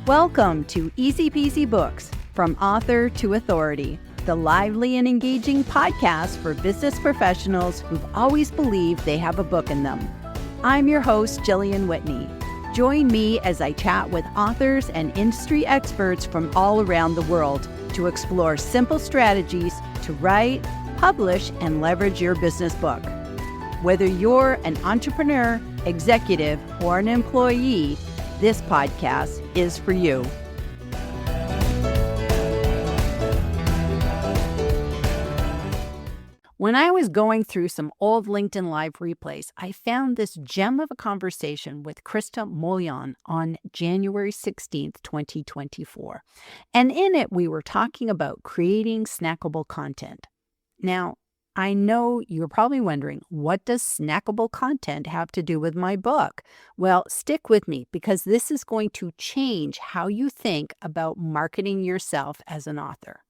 Welcome to Easy Peasy Books, From Author to Authority, the lively and engaging podcast for business professionals who've always believed they have a book in them. I'm your host, Jillian Whitney. Join me as I chat with authors and industry experts from all around the world to explore simple strategies to write, publish, and leverage your business book. Whether you're an entrepreneur, executive, or an employee, this podcast is for you. When I was going through some old LinkedIn Live replays, I found this gem of a conversation with Krista Mollion on January 16th, 2024. And in it, we were talking about creating snackable content. Now, I know you're probably wondering, what does snackable content have to do with my book? Well, stick with me because this is going to change how you think about marketing yourself as an author.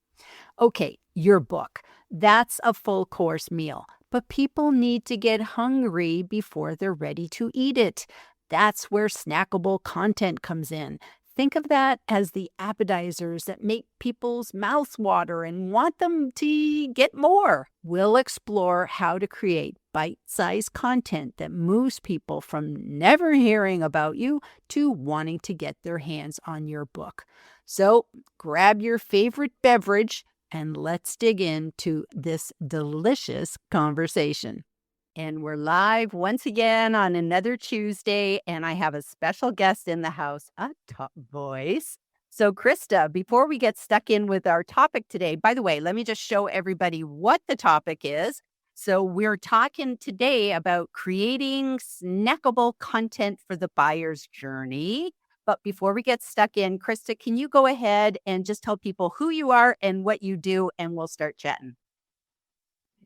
Okay, your book. That's a full course meal, but people need to get hungry before they're ready to eat it. That's where snackable content comes in. Think of that as the appetizers that make people's mouths water and want them to get more. We'll explore how to create bite-sized content that moves people from never hearing about you to wanting to get their hands on your book. So grab your favorite beverage and let's dig into this delicious conversation. And we're live once again on another Tuesday, and I have a special guest in the house, a top voice. So Krista, before we get stuck in with our topic today, by the way, let me just show everybody what the topic is. So we're talking today about creating snackable content for the buyer's journey. But before we get stuck in, Krista, can you go ahead and just tell people who you are and what you do, and we'll start chatting.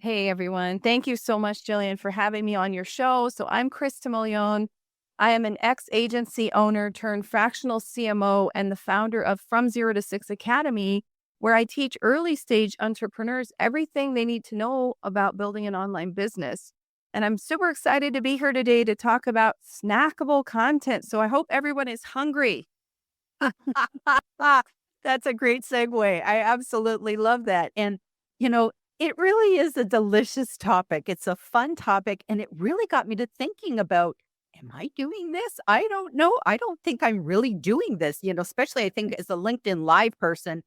Hey, everyone. Thank you so much, Jillian, for having me on your show. So I'm Krista Mollion. I am an ex-agency owner turned fractional CMO and the founder of From Zero to Six Academy, where I teach early stage entrepreneurs everything they need to know about building an online business. And I'm super excited to be here today to talk about snackable content. So I hope everyone is hungry. That's a great segue. I absolutely love that. And, it really is a delicious topic. It's a fun topic. And it really got me to thinking about, am I doing this? I don't know. I don't think I'm really doing this, especially I think as a LinkedIn Live person,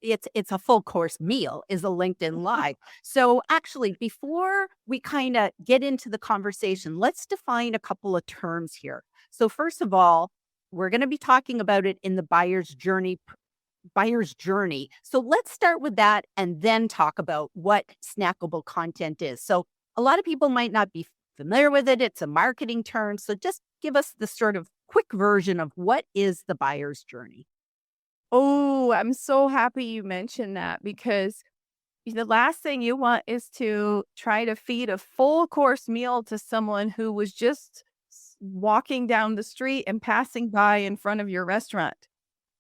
it's a full course meal is a LinkedIn Live. So actually, before we kind of get into the conversation, let's define a couple of terms here. So first of all, we're going to be talking about it in the buyer's journey. So let's start with that and then talk about what snackable content is. So a lot of people might not be familiar with it. It's a marketing term. So just give us the sort of quick version of what is the buyer's journey. Oh, I'm so happy you mentioned that because the last thing you want is to try to feed a full course meal to someone who was just walking down the street and passing by in front of your restaurant.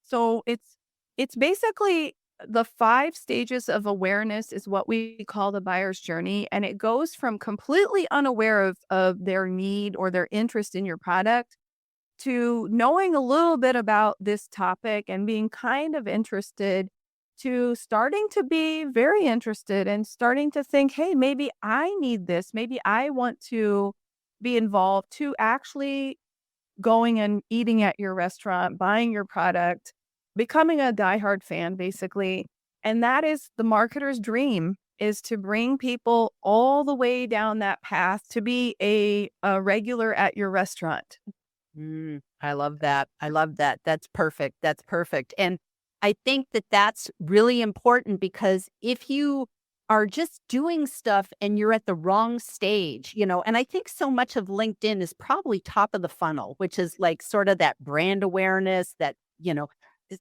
So it's basically the 5 stages of awareness is what we call the buyer's journey. And it goes from completely unaware of their need or their interest in your product to knowing a little bit about this topic and being kind of interested to starting to be very interested and starting to think, hey, maybe I need this. Maybe I want to be involved to actually going and eating at your restaurant, buying your product, becoming a diehard fan, basically. And that is the marketer's dream, is to bring people all the way down that path to be a regular at your restaurant. I love that. I love that. That's perfect. That's perfect. And I think that that's really important because if you are just doing stuff and you're at the wrong stage, and I think so much of LinkedIn is probably top of the funnel, which is like sort of that brand awareness that, is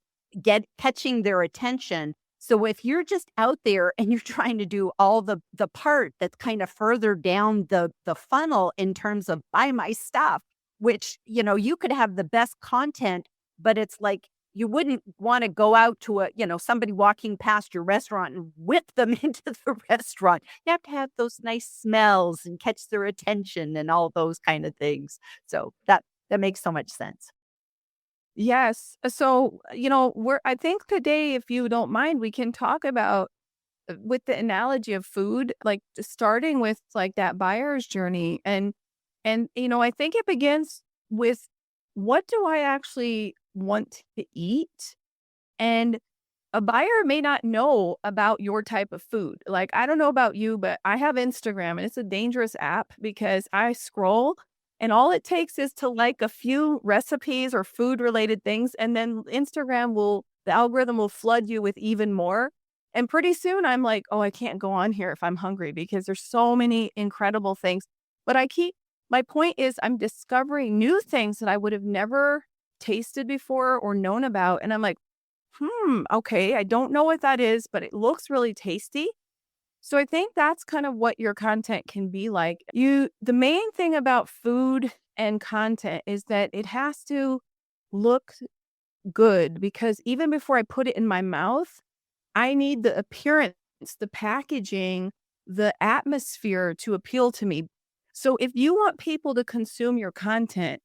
catching their attention. So if you're just out there and you're trying to do all the part that's kind of further down the funnel in terms of buy my stuff, which, you could have the best content, but it's like you wouldn't want to go out to somebody walking past your restaurant and whip them into the restaurant. You have to have those nice smells and catch their attention and all those kind of things. So that makes so much sense. Yes. So, I think today, if you don't mind, we can talk about with the analogy of food, like starting with like that buyer's journey. And I think it begins with, what do I actually want to eat? And a buyer may not know about your type of food. Like, I don't know about you, but I have Instagram and it's a dangerous app because I scroll and all it takes is to like a few recipes or food related things. And then the algorithm will flood you with even more. And pretty soon I'm like, oh, I can't go on here if I'm hungry because there's so many incredible things. But my point is, I'm discovering new things that I would have never tasted before or known about. And I'm like, okay, I don't know what that is, but it looks really tasty. So I think that's kind of what your content can be like. The main thing about food and content is that it has to look good, because even before I put it in my mouth, I need the appearance, the packaging, the atmosphere to appeal to me. So if you want people to consume your content,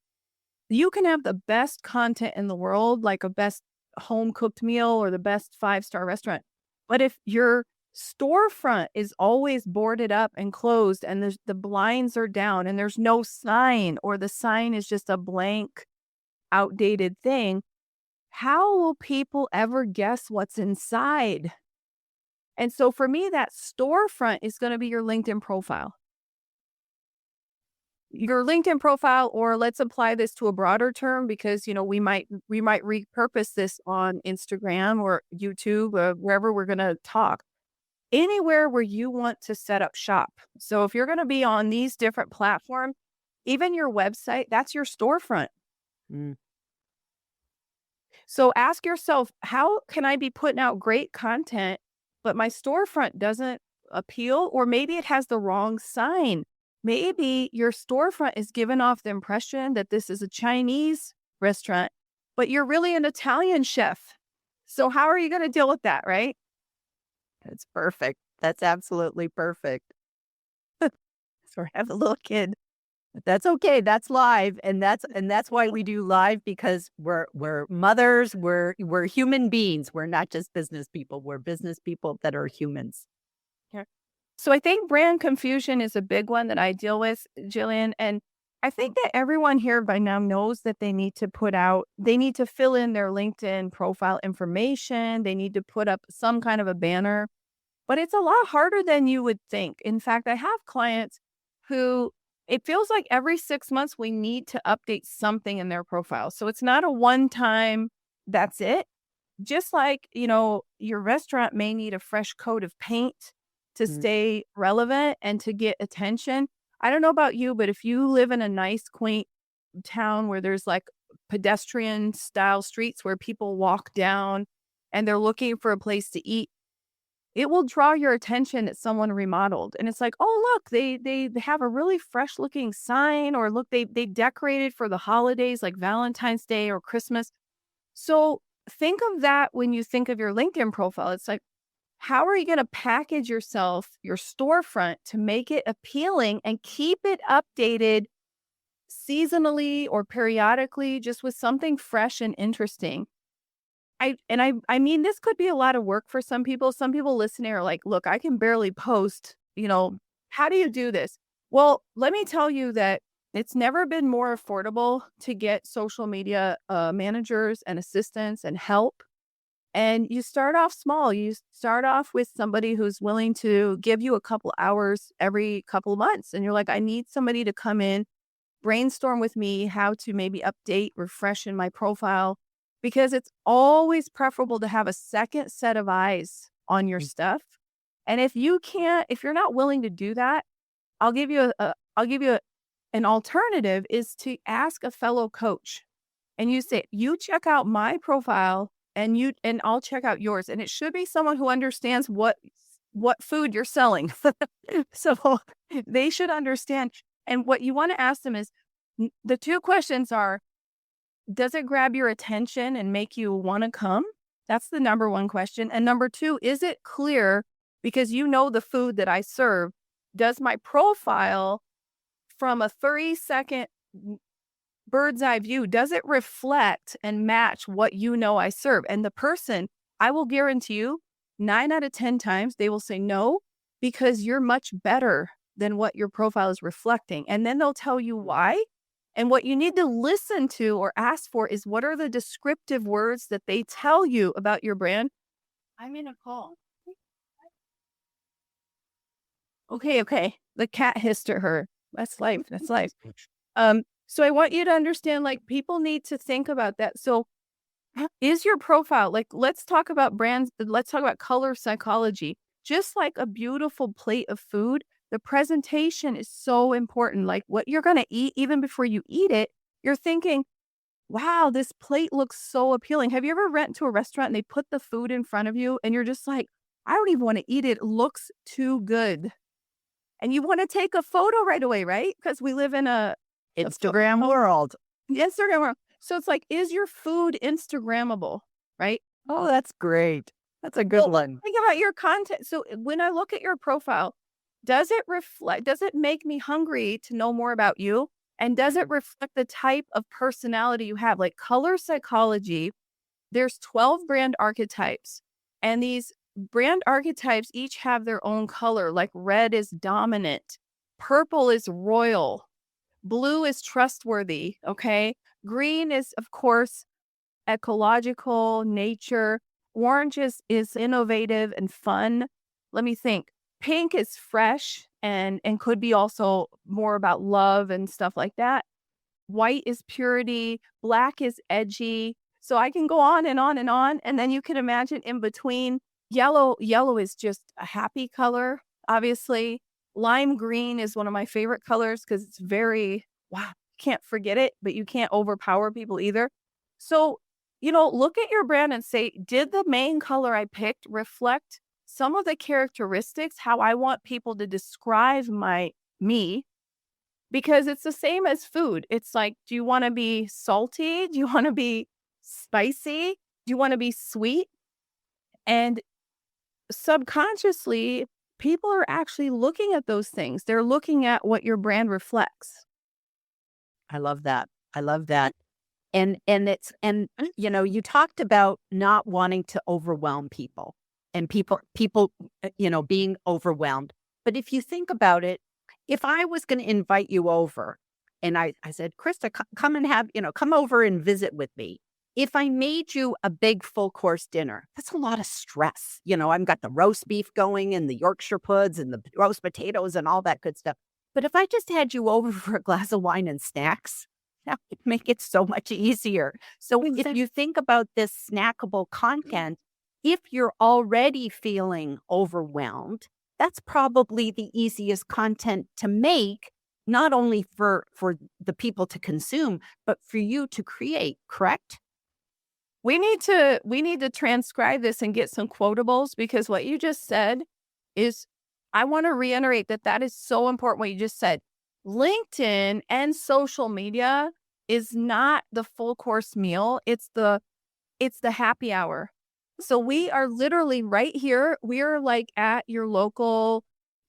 you can have the best content in the world, like a best home cooked meal or the best five-star restaurant. But if your storefront is always boarded up and closed and the blinds are down and there's no sign, or the sign is just a blank, outdated thing, how will people ever guess what's inside? And so for me, that storefront is going to be your LinkedIn profile. Your LinkedIn profile, or let's apply this to a broader term, because we might repurpose this on Instagram or YouTube or wherever we're going to talk. Anywhere where you want to set up shop. So if you're going to be on these different platforms, even your website, that's your storefront. Mm. So ask yourself, how can I be putting out great content, but my storefront doesn't appeal? Or maybe it has the wrong sign. Maybe your storefront is giving off the impression that this is a Chinese restaurant, but you're really an Italian chef. So how are you going to deal with that, right? That's perfect. That's absolutely perfect. Sorry, I have a little kid. That's okay. That's live, and that's why we do live, because we're mothers, we're human beings. We're not just business people. We're business people that are humans. Yeah. So I think brand confusion is a big one that I deal with, Jillian. And I think that everyone here by now knows that they need to fill in their LinkedIn profile information. They need to put up some kind of a banner, but it's a lot harder than you would think. In fact, I have clients who, it feels like every 6 months we need to update something in their profile. So it's not a one time, that's it. Just like, your restaurant may need a fresh coat of paint to Mm. stay relevant and to get attention. I don't know about you, but if you live in a nice, quaint town where there's like pedestrian style streets where people walk down and they're looking for a place to eat, it will draw your attention that someone remodeled. And it's like, oh, look, they have a really fresh looking sign, or look, they decorated for the holidays like Valentine's Day or Christmas. So think of that when you think of your LinkedIn profile. It's like, how are you going to package yourself, your storefront, to make it appealing and keep it updated seasonally or periodically, just with something fresh and interesting? I mean, this could be a lot of work for some people. Some people listening are like, look, I can barely post, how do you do this? Well, let me tell you that it's never been more affordable to get social media managers and assistants and help. And you start off small. You start off with somebody who's willing to give you a couple hours every couple of months. And you're like, I need somebody to come in, brainstorm with me how to maybe update, refresh in my profile, because it's always preferable to have a second set of eyes on your Mm. stuff. And if you're not willing to do that, I'll give you an alternative, is to ask a fellow coach. And you say, you check out my profile and I'll check out yours. And it should be someone who understands what food you're selling. So they should understand. And what you want to ask them is, the two questions are, does it grab your attention and make you want to come? That's the number one question. And number two, is it clear, because you know the food that I serve, does my profile, from a 30-second bird's eye view? Does it reflect and match what you know I serve? And the person, I will guarantee you, 9 out of 10 times, they will say no, because you're much better than what your profile is reflecting. And then they'll tell you why. And what you need to listen to or ask for is, what are the descriptive words that they tell you about your brand? I'm in a call. Okay. The cat hissed at her. That's life. That's life. So I want you to understand, like, people need to think about that. So is your profile, like, let's talk about brands, let's talk about color psychology. Just like a beautiful plate of food, the presentation is so important. Like, what you're going to eat, even before you eat it, you're thinking, wow, this plate looks so appealing. Have you ever went to a restaurant and they put the food in front of you and you're just like, I don't even want to eat it. It looks too good. And you want to take a photo right away, right? Because we live in a Instagram world. Instagram world. So it's like, is your food Instagrammable, right? Oh, that's great. That's a good one. Think about your content. So when I look at your profile, does it make me hungry to know more about you? And does it reflect the type of personality you have? Like color psychology, there's 12 brand archetypes. And these brand archetypes each have their own color. Like red is dominant, purple is royal, blue is trustworthy, okay? Green is, of course, ecological, nature. Orange is innovative and fun. Let me think. Pink is fresh and could be also more about love and stuff like that. White is purity. Black is edgy. So I can go on and on and on. And then you can imagine in between, yellow is just a happy color, obviously. Lime green is one of my favorite colors because it's very, wow, can't forget it, but you can't overpower people either. So, look at your brand and say, did the main color I picked reflect some of the characteristics, how I want people to describe me? Because it's the same as food. It's like, do you want to be salty? Do you want to be spicy? Do you want to be sweet? And subconsciously, people are actually looking at those things. They're looking at what your brand reflects. I love that. I love that. And you talked about not wanting to overwhelm people and people being overwhelmed. But if you think about it, if I was going to invite you over and I said, Krista, come and come over and visit with me. If I made you a big full course dinner, that's a lot of stress. I've got the roast beef going and the Yorkshire puds and the roast potatoes and all that good stuff. But if I just had you over for a glass of wine and snacks, that would make it so much easier. So if you think about this snackable content, if you're already feeling overwhelmed, that's probably the easiest content to make, not only for the people to consume, but for you to create, correct? We need to transcribe this and get some quotables, because what you just said is, I want to reiterate that is so important what you just said. LinkedIn and social media is not the full course meal. It's the happy hour. So we are literally right here. We are like at your local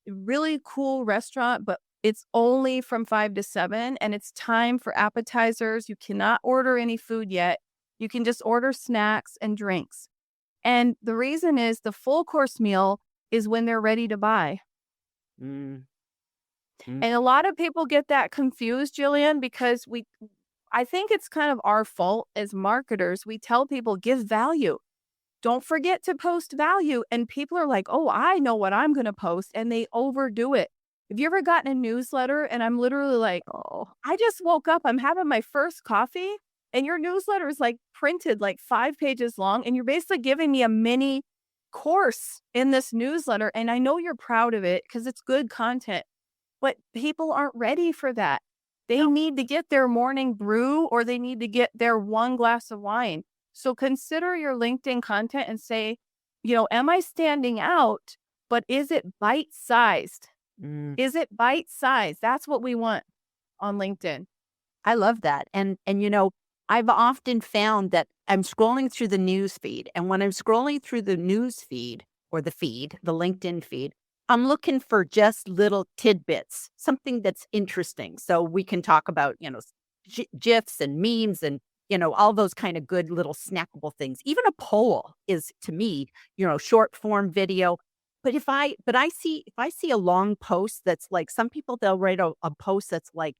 really cool restaurant, but it's only from 5 to 7 and it's time for appetizers. You cannot order any food yet. You can just order snacks and drinks. And the reason is the full course meal is when they're ready to buy. Mm. And a lot of people get that confused, Jillian, because I think it's kind of our fault as marketers. We tell people, give value. Don't forget to post value. And people are like, oh, I know what I'm going to post. And they overdo it. Have you ever gotten a newsletter and I'm literally like, oh, I just woke up. I'm having my first coffee. And your newsletter is like printed like 5 pages long. And you're basically giving me a mini course in this newsletter. And I know you're proud of it because it's good content. But people aren't ready for that. They need to get their morning brew or they need to get their one glass of wine. So consider your LinkedIn content and say, am I standing out? But is it bite-sized? Is it bite-sized? That's what we want on LinkedIn. I love that. And I've often found that I'm scrolling through the news feed. And when I'm scrolling through the news feed or the LinkedIn feed, I'm looking for just little tidbits, something that's interesting. So we can talk about, GIFs and memes and, all those kind of good little snackable things. Even a poll is, to me, short form video. But if I see a long post that's like, some people, they'll write a post that's like,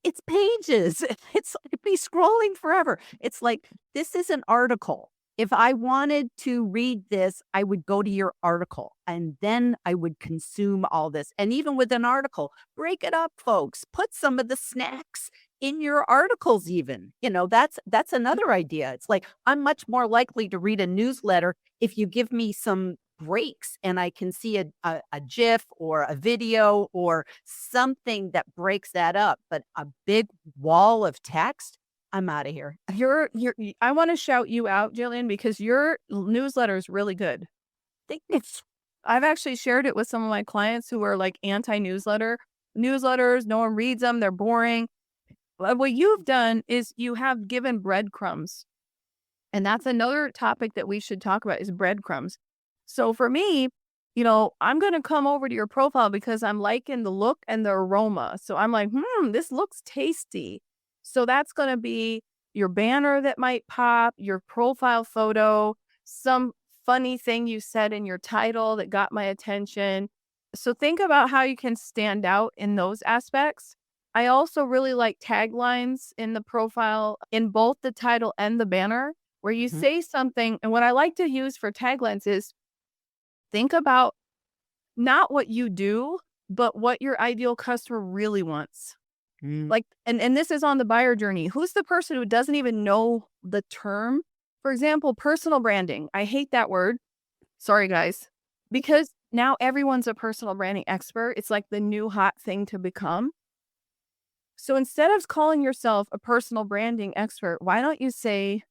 it's pages. It's I'd be scrolling forever. It's like, this is an article. If I wanted to read this, I would go to your article and then I would consume all this. And even with an article, break it up, folks. Put some of the snacks in your articles even. That's another idea. It's like, I'm much more likely to read a newsletter if you give me some breaks and I can see a GIF or a video or something that breaks that up. But a big wall of text, I'm out of here. I want to shout you out, Jillian, because your newsletter is really good. It's I've actually shared it with some of my clients who are like anti-newsletter. Newsletters, no one reads them, they're boring. But what you've done is you have given breadcrumbs. And that's another topic that we should talk about is breadcrumbs. So for me, I'm going to come over to your profile because I'm liking the look and the aroma. So I'm like, this looks tasty. So that's going to be your banner that might pop, your profile photo, some funny thing you said in your title that got my attention. So think about how you can stand out in those aspects. I also really like taglines in the profile in both the title and the banner where you say something. And what I like to use for taglines is think about not what you do, but what your ideal customer really wants. Like, and this is on the buyer journey. Who's the person who doesn't even know the term? For example, personal branding. I hate that word. Sorry, guys. Because now everyone's a personal branding expert. It's like the new hot thing to become. So instead of calling yourself a personal branding expert, why don't you say,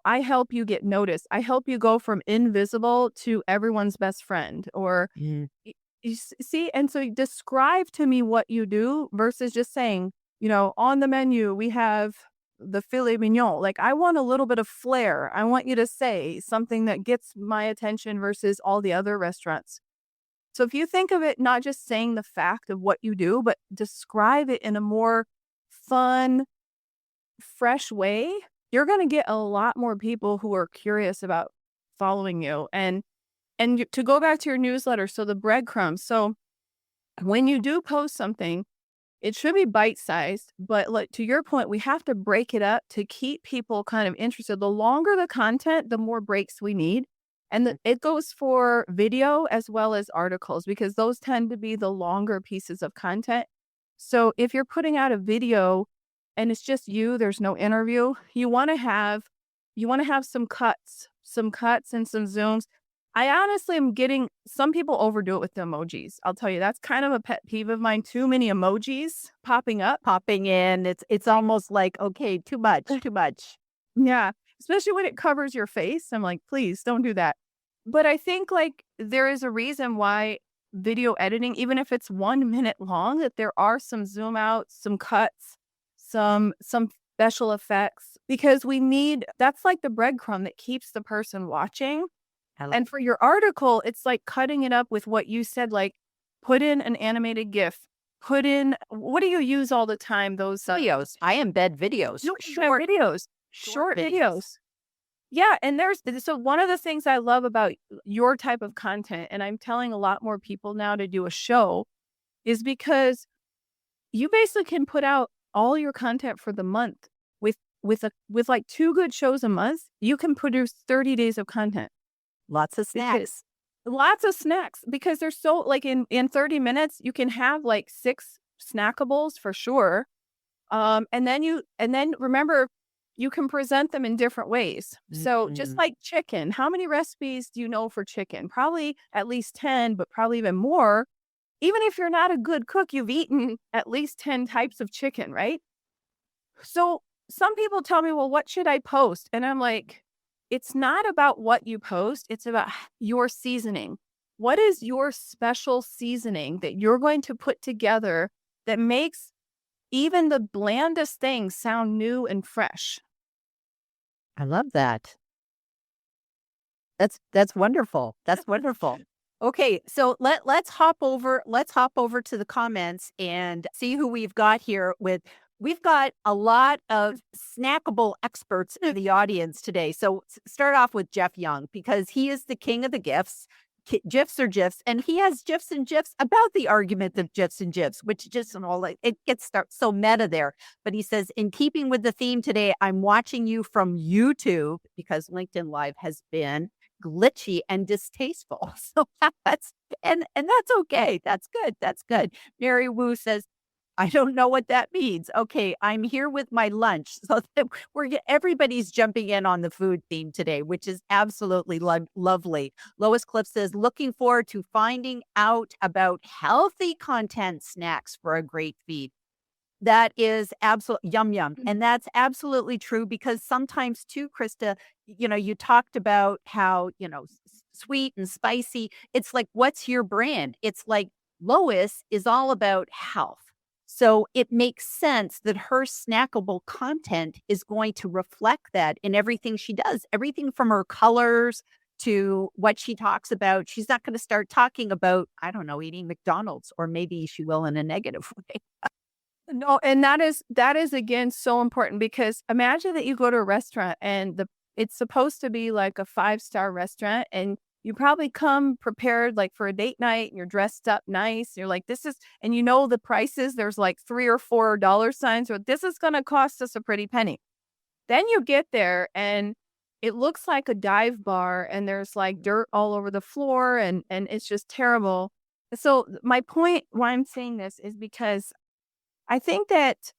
I help you get noticed. I help you go from invisible to everyone's best friend. Or you see, and so describe to me what you do versus just saying, on the menu, we have the filet mignon. Like, I want a little bit of flair. I want you to say something that gets my attention versus all the other restaurants. So if you think of it, not just saying the fact of what you do, but describe it in a more fun, fresh way, you're going to get a lot more people who are curious about following you. And to go back to your newsletter, so the breadcrumbs. So when you do post something, it should be bite-sized, but like to your point, we have to break it up to keep people kind of interested. The longer the content, the more breaks we need. And it goes for video as well as articles because those tend to be the longer pieces of content. So if you're putting out a video and it's just you, there's no interview, you want to have some cuts and some zooms. I honestly am getting, some people overdo it with the emojis. I'll tell you, that's kind of a pet peeve of mine. Too many emojis popping in. It's almost like, okay, too much. Yeah. Especially when it covers your face. I'm like, please don't do that. But I think like there is a reason why video editing, even if it's 1 minute long, that there are some zoom outs, some cuts, some special effects, because that's like the breadcrumb that keeps the person watching. And for your article, it's like cutting it up with what you said, like put in an animated GIF, what do you use all the time? Those videos. I embed videos. Short videos. Yeah. And so one of the things I love about your type of content, and I'm telling a lot more people now to do a show, is because you basically can put out all your content for the month with like 2 good shows a month. You can produce 30 days of content. Lots of snacks. Because they're so like in 30 minutes, you can have like 6 snackables for sure. And then remember, you can present them in different ways. So just like chicken, how many recipes do you know for chicken? Probably at least 10, but probably even more. Even if you're not a good cook, you've eaten at least 10 types of chicken, right? So some people tell me, well, what should I post? And I'm like, it's not about what you post. It's about your seasoning. What is your special seasoning that you're going to put together that makes even the blandest things sound new and fresh? I love that. That's wonderful. That's wonderful. Okay, so let's hop over to the comments and see who we've got here with we've got a lot of snackable experts in the audience today. So start off with Jeff Young because he is the king of the gifs. GIFs are GIFs, and he has GIFs and GIFs about the argument of GIFs and GIFs, which just all like it gets so meta there. But he says, in keeping with the theme today, I'm watching you from YouTube because LinkedIn Live has been glitchy and distasteful. So that's and that's okay. That's good. That's good. Mary Wu says, I don't know what that means. Okay, I'm here with my lunch. So everybody's jumping in on the food theme today, which is absolutely lovely. Lois Cliff says, looking forward to finding out about healthy content snacks for a great feed. That is absolute yum yum. And that's absolutely true because sometimes too, Krista, you talked about how, sweet and spicy. It's like, what's your brand? It's like Lois is all about health. So it makes sense that her snackable content is going to reflect that in everything she does, everything from her colors to what she talks about. She's not going to start talking about, I don't know, eating McDonald's, or maybe she will in a negative way. No, and that is again so important because imagine that you go to a restaurant and it's supposed to be like a 5-star restaurant and you probably come prepared like for a date night and you're dressed up nice. You're like, this is, and the prices, there's like 3 or 4 dollar signs, or this is going to cost us a pretty penny. Then you get there and it looks like a dive bar and there's like dirt all over the floor and it's just terrible. So my point why I'm saying this is because I think that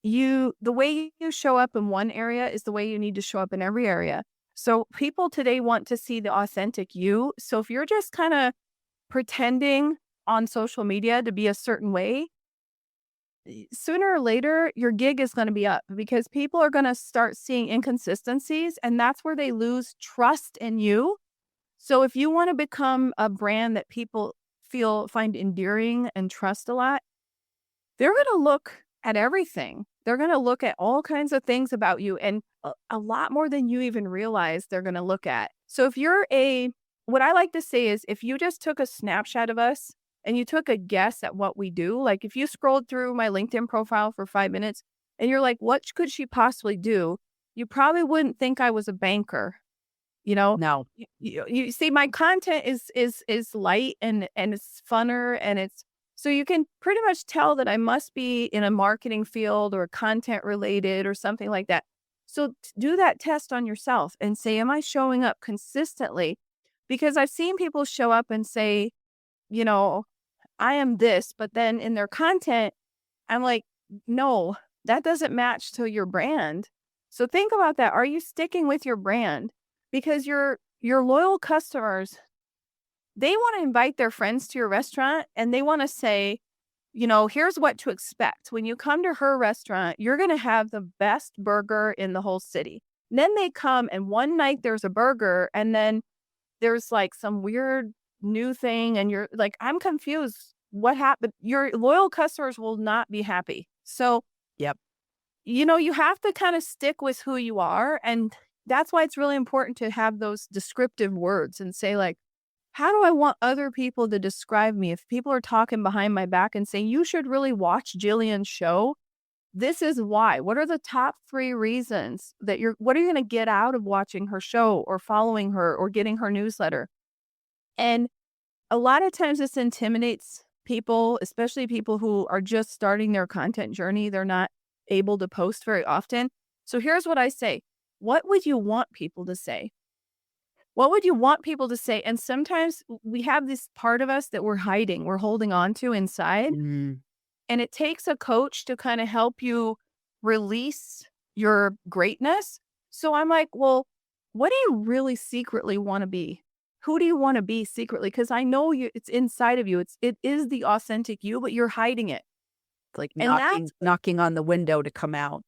the way you show up in one area is the way you need to show up in every area. So people today want to see the authentic you. So if you're just kind of pretending on social media to be a certain way, sooner or later your gig is going to be up because people are going to start seeing inconsistencies and that's where they lose trust in you. So if you want to become a brand that people find endearing and trust a lot, they're going to look at everything. They're going to look at all kinds of things about you and a lot more than you even realize they're going to look at. So if you're what I like to say is if you just took a snapshot of us and you took a guess at what we do, like if you scrolled through my LinkedIn profile for 5 minutes and you're like, what could she possibly do? You probably wouldn't think I was a banker. No. You see, my content is light and it's funner and it's so you can pretty much tell that I must be in a marketing field or content related or something like that. So do that test on yourself and say, am I showing up consistently? Because I've seen people show up and say, I am this, but then in their content, I'm like, no, that doesn't match to your brand. So think about that. Are you sticking with your brand? Because your loyal customers, they want to invite their friends to your restaurant and they want to say, here's what to expect. When you come to her restaurant, you're going to have the best burger in the whole city. And then they come and one night there's a burger and then there's like some weird new thing and you're like, I'm confused. What happened? Your loyal customers will not be happy. So, Yep. You have to kind of stick with who you are. And that's why it's really important to have those descriptive words and say like, how do I want other people to describe me? If people are talking behind my back and saying, you should really watch Jillian's show, this is why. What are the top 3 reasons what are you going to get out of watching her show or following her or getting her newsletter? And a lot of times this intimidates people, especially people who are just starting their content journey. They're not able to post very often. So here's what I say. What would you want people to say? What would you want people to say? And sometimes we have this part of us that we're hiding, we're holding on to inside. Mm. And it takes a coach to kind of help you release your greatness. So I'm like, well, what do you really secretly want to be? Who do you want to be secretly? Because I know it's inside of you. It is the authentic you, but you're hiding it. It's like And that's knocking on the window to come out.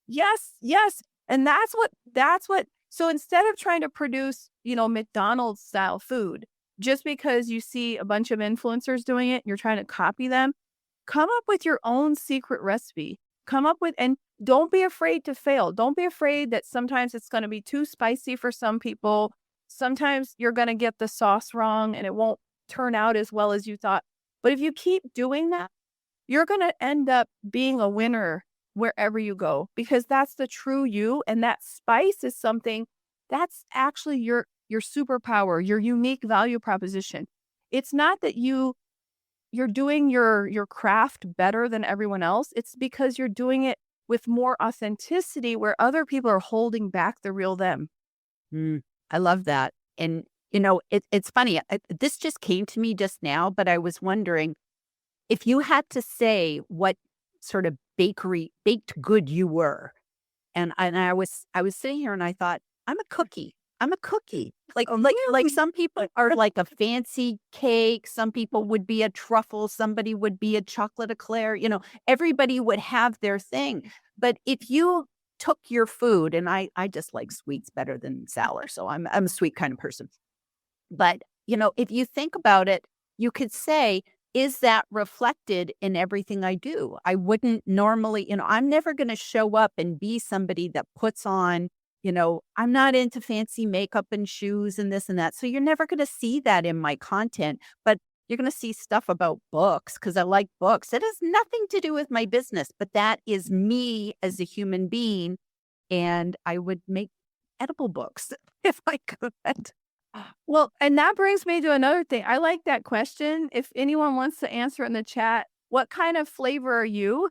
yes. And that's what so instead of trying to produce, McDonald's style food, just because you see a bunch of influencers doing it, you're trying to copy them, come up with your own secret recipe. And don't be afraid to fail. Don't be afraid that sometimes it's going to be too spicy for some people. Sometimes you're going to get the sauce wrong and it won't turn out as well as you thought. But if you keep doing that, you're going to end up being a winner wherever you go, because that's the true you. And that spice is something that's actually your superpower, your unique value proposition. It's not that you're doing your craft better than everyone else. It's because you're doing it with more authenticity where other people are holding back the real them. Mm, I love that. And, it's funny. This just came to me just now, but I was wondering if you had to say what sort of bakery baked good you were. And I was sitting here and I thought, I'm a cookie. I'm a cookie. Like Mm. some people are like a fancy cake, some people would be a truffle, somebody would be a chocolate eclair, everybody would have their thing. But if you took your food, and I just like sweets better than sour, so I'm a sweet kind of person. But, if you think about it, you could say, is that reflected in everything I do? I wouldn't normally, I'm never going to show up and be somebody that puts on, I'm not into fancy makeup and shoes and this and that. So you're never going to see that in my content, but you're going to see stuff about books because I like books. It has nothing to do with my business, but that is me as a human being. And I would make edible books if I could. Well, and that brings me to another thing. I like that question. If anyone wants to answer in the chat, what kind of flavor are you?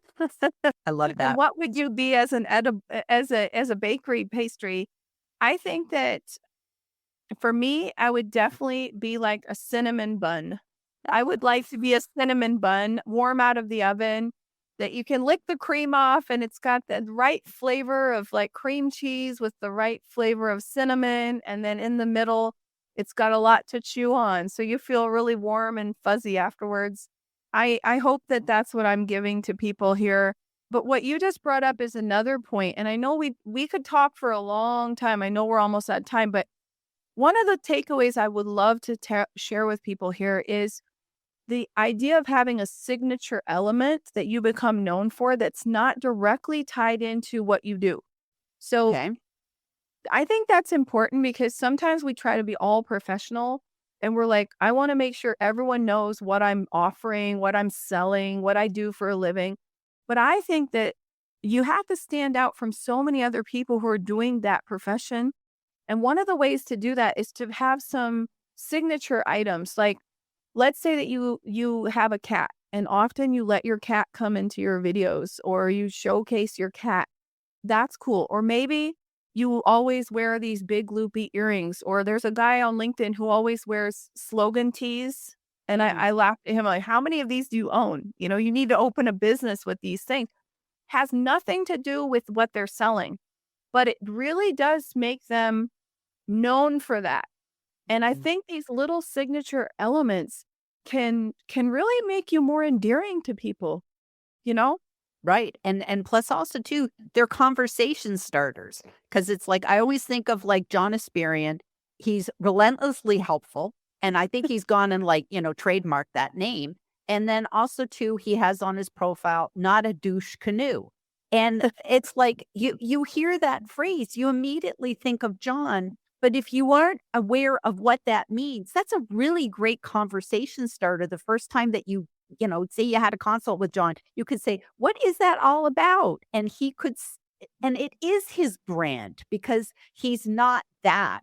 I love And that. what would you be as an as a bakery pastry? I think that for me, I would definitely be like a cinnamon bun. I would like to be a cinnamon bun, warm out of the oven, that you can lick the cream off and it's got the right flavor of like cream cheese with the right flavor of cinnamon. And then in the middle, it's got a lot to chew on. So you feel really warm and fuzzy afterwards. I hope that that's what I'm giving to people here. But what you just brought up is another point, and I know we could talk for a long time. I know we're almost at time, but one of the takeaways I would love to share with people here is the idea of having a signature element that you become known for that's not directly tied into what you do. So Okay. I think that's important because sometimes we try to be all professional and we're like, I want to make sure everyone knows what I'm offering, what I'm selling, what I do for a living. But I think that you have to stand out from so many other people who are doing that profession, and one of the ways to do that is to have some signature items. Like, let's say that you have a cat and often you let your cat come into your videos or you showcase your cat. That's cool. Or maybe you always wear these big loopy earrings, or there's a guy on LinkedIn who always wears slogan tees. And Mm. I laughed at him like, how many of these do you own? You need to open a business with these things. Has nothing to do with what they're selling, but it really does make them known for that. And I Mm. think these little signature elements can really make you more endearing to people, you know? Right. And plus also too, they're conversation starters. Cause it's like I always think of like John Asperian. He's relentlessly helpful. And I think he's gone and like, trademarked that name. And then also too, he has on his profile, not a douche canoe. And it's like you hear that phrase, you immediately think of John. But if you aren't aware of what that means, that's a really great conversation starter. The first time that say you had a consult with John, you could say, "What is that all about?" And he could and it is his brand because he's not that,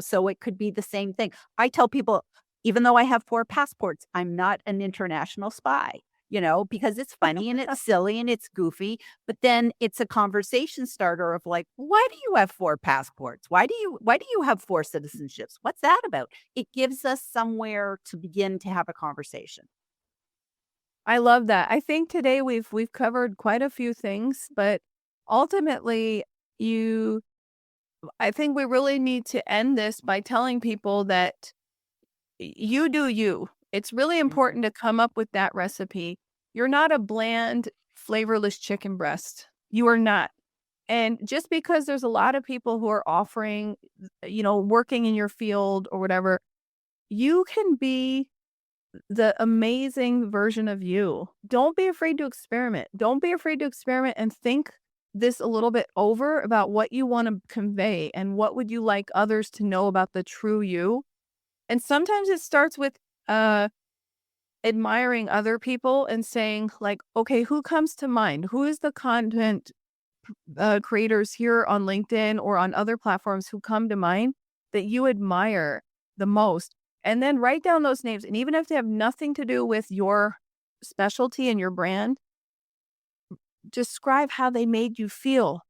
so it could be the same thing. I tell people, even though I have 4 passports, I'm not an international spy, because it's funny and it's silly and it's goofy, but then it's a conversation starter of like, "Why do you have 4 passports? Why do you have 4 citizenships? What's that about?" It gives us somewhere to begin to have a conversation. I love that. I think today we've covered quite a few things, but ultimately you I think we really need to end this by telling people that you do you. It's really important to come up with that recipe. You're not a bland, flavorless chicken breast. You are not. And just because there's a lot of people who are offering, working in your field or whatever, you can be the amazing version of you. Don't be afraid to experiment. Don't be afraid to experiment and think this a little bit over about what you want to convey and what would you like others to know about the true you. And sometimes it starts with uh admiring other people and saying like, okay, who comes to mind? Who is the content creators here on LinkedIn or on other platforms who come to mind that you admire the most? And then write down those names. And even if they have nothing to do with your specialty and your brand, describe how they made you feel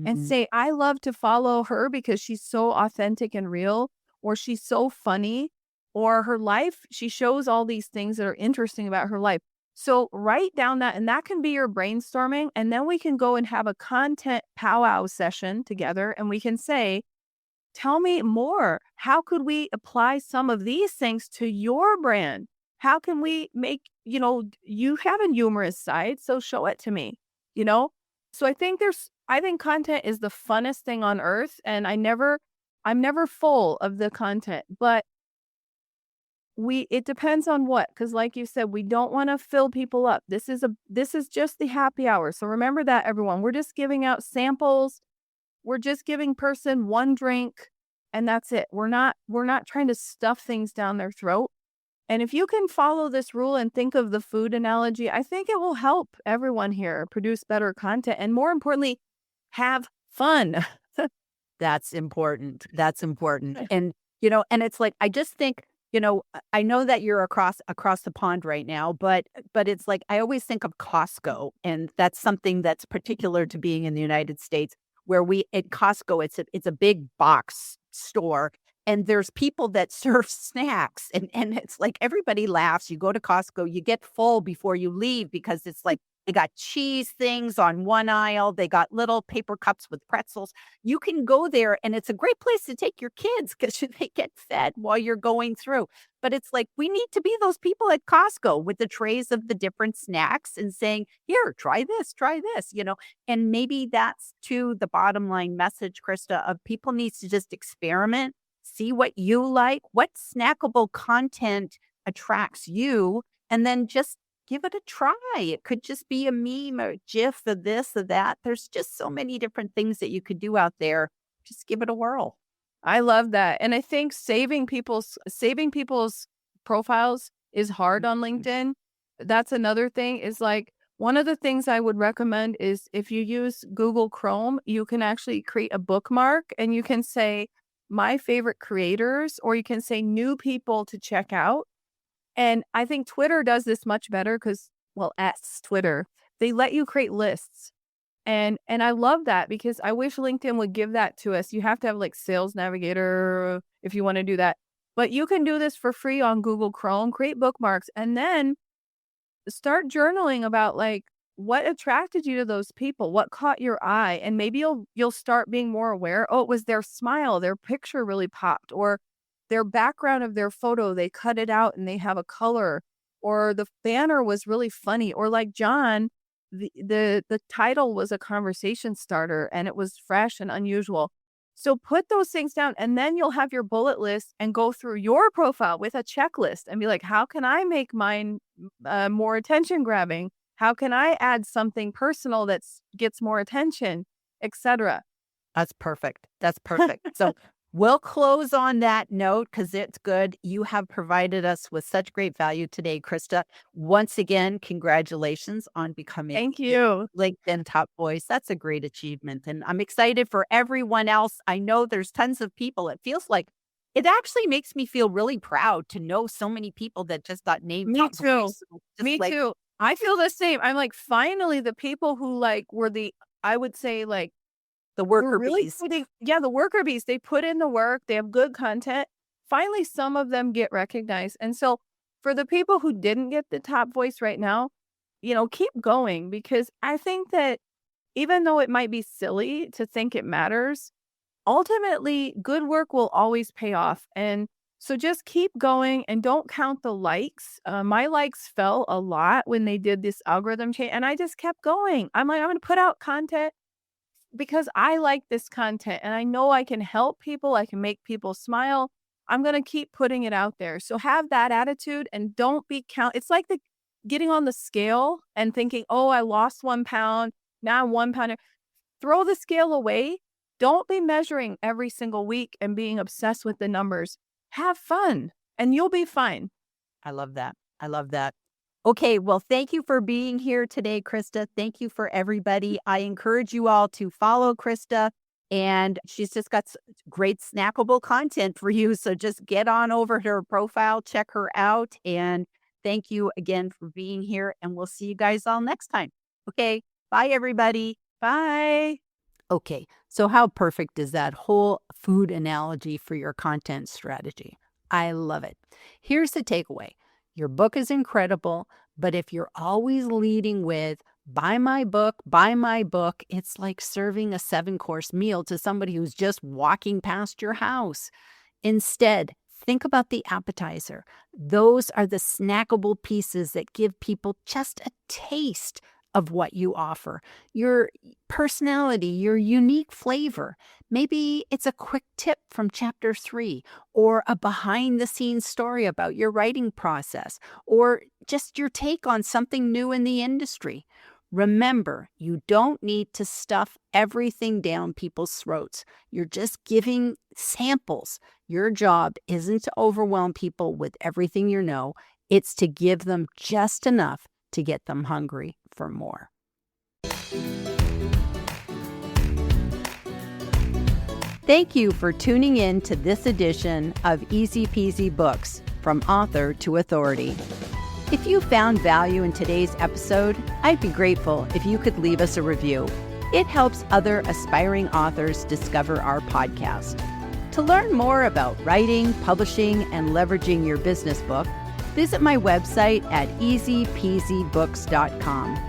and Mhm. say, I love to follow her because she's so authentic and real, or she's so funny, or her life, she shows all these things that are interesting about her life. So write down that, and that can be your brainstorming. And then we can go and have a content powwow session together, and we can say, tell me more. How could we apply some of these things to your brand? How can we make, you have a humorous side, so show it to me, you know? So I think content is the funnest thing on earth. And I'm never full of the content, but it depends on what, because like you said, we don't want to fill people up. This is just the happy hour. So remember that, everyone. We're just giving out samples, we're just giving person one drink, and that's it. We're not trying to stuff things down their throat. And if you can follow this rule and think of the food analogy, I think it will help everyone here produce better content and, more importantly, have fun. That's important. That's important. And, and it's like, I just think, I know that you're across the pond right now, but it's like, I always think of Costco, and that's something that's particular to being in the United States, where we at Costco, it's a big box store, and there's people that serve snacks, and it's like everybody laughs. You go to Costco, you get full before you leave because it's like they got cheese things on one aisle, they got little paper cups with pretzels. You can go there, and it's a great place to take your kids because they get fed while you're going through. But it's like, we need to be those people at Costco with the trays of the different snacks and saying, here, try this, and maybe that's to the bottom line message, Krista, of people needs to just experiment, see what you like, what snackable content attracts you, and then just give it a try. It could just be a meme or GIF of this or that. There's just so many different things that you could do out there. Just give it a whirl. I love that. And I think saving people's profiles is hard on Mhm. LinkedIn. That's another thing, is like, one of the things I would recommend is, if you use Google Chrome, you can actually create a bookmark and you can say my favorite creators, or you can say new people to check out. And I think Twitter does this much better because, well, X, Twitter, they let you create lists. And I love that, because I wish LinkedIn would give that to us. You have to have like Sales Navigator if you want to do that. But you can do this for free on Google Chrome, create bookmarks, and then start journaling about like what attracted you to those people, what caught your eye, and maybe you'll start being more aware. Oh, it was their smile, their picture really popped, or their background of their photo, they cut it out and they have a color, or the banner was really funny, or like John, the title was a conversation starter and it was fresh and unusual. So put those things down, and then you'll have your bullet list and go through your profile with a checklist and be like, how can I make mine more attention grabbing? How can I add something personal that gets more attention, etc.? That's perfect. That's perfect. So we'll close on that note because it's good. You have provided us with such great value today, Krista. Once again, congratulations on becoming Thank the you. LinkedIn top voice. That's a great achievement. And I'm excited for everyone else. I know there's tons of people. It feels like it actually makes me feel really proud to know so many people that just got named Me top too. voice. Just Me like too. I feel the same. I'm like, finally, the people who like were I would say like, the we're worker really bees. putting, yeah, the worker bees, they put in the work, they have good content. Finally, some of them get recognized. And so for the people who didn't get the top voice right now, keep going, because I think that even though it might be silly to think it matters, ultimately good work will always pay off. And so just keep going and don't count the likes. My likes fell a lot when they did this algorithm change, and I just kept going. I'm like, I'm going to put out content because I like this content and I know I can help people, I can make people smile. I'm going to keep putting it out there. So have that attitude and don't be it's like the getting on the scale and thinking, "Oh, I lost 1 pound. Now I'm 1 pound." Throw the scale away. Don't be measuring every single week and being obsessed with the numbers. Have fun and you'll be fine. I love that. I love that. Okay, well, thank you for being here today, Krista. Thank you for everybody. I encourage you all to follow Krista, and she's just got great snackable content for you. So just get on over to her profile, check her out, and thank you again for being here. And we'll see you guys all next time. Okay, bye, everybody. Bye. Okay, so how perfect is that whole food analogy for your content strategy? I love it. Here's the takeaway. Your book is incredible, but if you're always leading with, buy my book, it's like serving a 7-course meal to somebody who's just walking past your house. Instead, think about the appetizer. Those are the snackable pieces that give people just a taste of what you offer, your personality, your unique flavor. Maybe it's a quick tip from chapter 3, or a behind the scenes story about your writing process, or just your take on something new in the industry. Remember, you don't need to stuff everything down people's throats. You're just giving samples. Your job isn't to overwhelm people with everything you know, it's to give them just enough to get them hungry for more. Thank you for tuning in to this edition of Easy Peasy Books, From Author to Authority. If you found value in today's episode, I'd be grateful if you could leave us a review. It helps other aspiring authors discover our podcast. To learn more about writing, publishing, and leveraging your business book, visit my website at easypeasybooks.com.